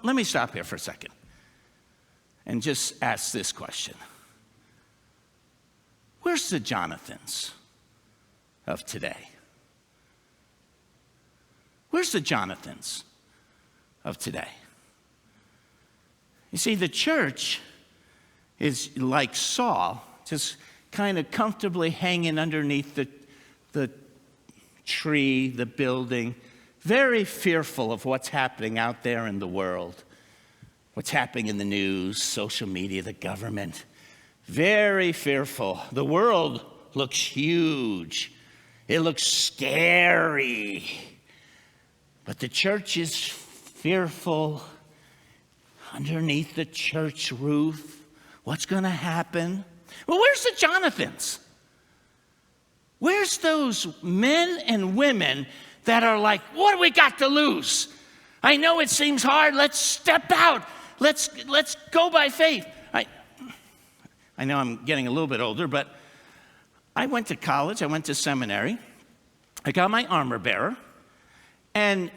let me stop here for a second and just ask this question. Where's the Johnathans of today? Where's the Johnathans of today? You see, the church is like Saul, just kind of comfortably hanging underneath the tree, the building, very fearful of what's happening out there in the world, what's happening in the news, social media, the government. Very fearful. The world looks huge. It looks scary. But the church is fearful underneath the church roof. What's going to happen? Well, where's the Johnathans? Where's those men and women that are like, what do we got to lose? I know it seems hard. Let's step out. Let's go by faith. I know I'm getting a little bit older, but I went to college. I went to seminary. I got my armor bearer, and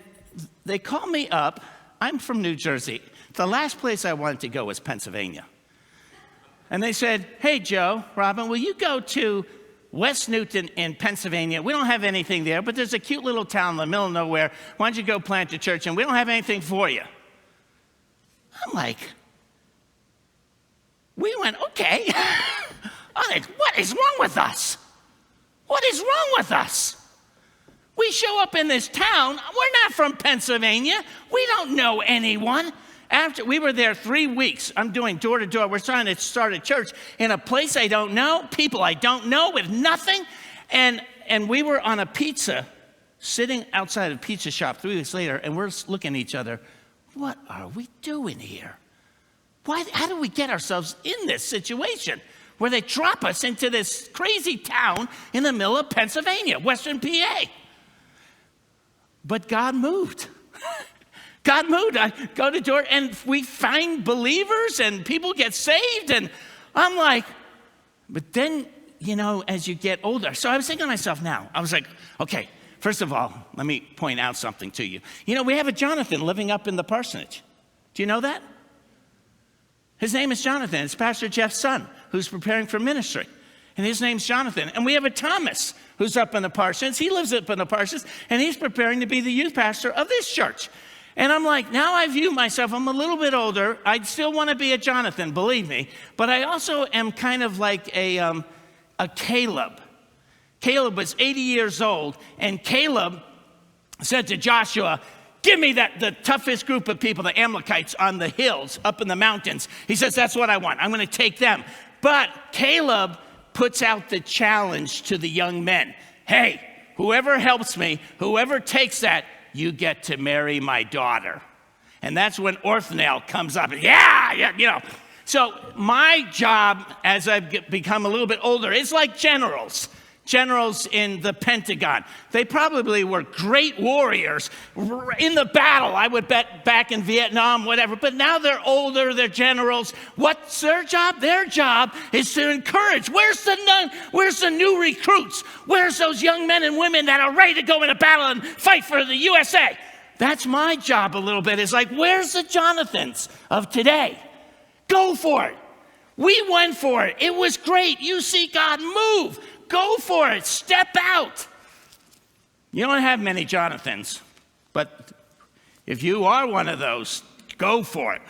they called me up. I'm from New Jersey. The last place I wanted to go was Pennsylvania. And they said, hey, Joe, Robin, will you go to West Newton in Pennsylvania? We don't have anything there, but there's a cute little town in the middle of nowhere. Why don't you go plant a church? And we don't have anything for you. I'm like, we went, okay. I'm like, what is wrong with us? What is wrong with us? We show up in this town. We're not from Pennsylvania. We don't know anyone. After we were there 3 weeks, I'm doing door to door. We're trying to start a church in a place I don't know, people I don't know, with nothing. And we were on a pizza, sitting outside a pizza shop 3 weeks later, and we're looking at each other. What are we doing here? How do we get ourselves in this situation where they drop us into this crazy town in the middle of Pennsylvania, Western PA? But God moved. God moved. I go to door, and we find believers, and people get saved, and I'm like, but then, as you get older, so I was thinking to myself now, I was like, okay, first of all, let me point out something to you. We have a Jonathan living up in the parsonage. Do you know that? His name is Jonathan. It's Pastor Jeff's son, who's preparing for ministry. And his name's Jonathan. And we have a Thomas who's up in the parsonage. He lives up in the parsonage, and he's preparing to be the youth pastor of this church. And I'm like, now I view myself, I'm a little bit older. I still want to be a Jonathan, believe me. But I also am kind of like a Caleb. Caleb was 80 years old, and Caleb said to Joshua, give me the toughest group of people, the Amalekites on the hills, up in the mountains. He says, that's what I want. I'm going to take them. But Caleb puts out the challenge to the young men. Hey, whoever helps me, whoever takes that, you get to marry my daughter. And that's when Othniel comes up. Yeah. So my job, as I've become a little bit older, is like generals in the Pentagon. They probably were great warriors in the battle, I would bet, back in Vietnam, whatever. But now they're older, they're generals. What's their job? Their job is to encourage. Where's the new recruits? Where's those young men and women that are ready to go into battle and fight for the USA? That's my job a little bit. It's like, where's the Jonathans of today? Go for it. We went for it. It was great. You see God move. Go for it. Step out. You don't have many Jonathans, but if you are one of those, go for it.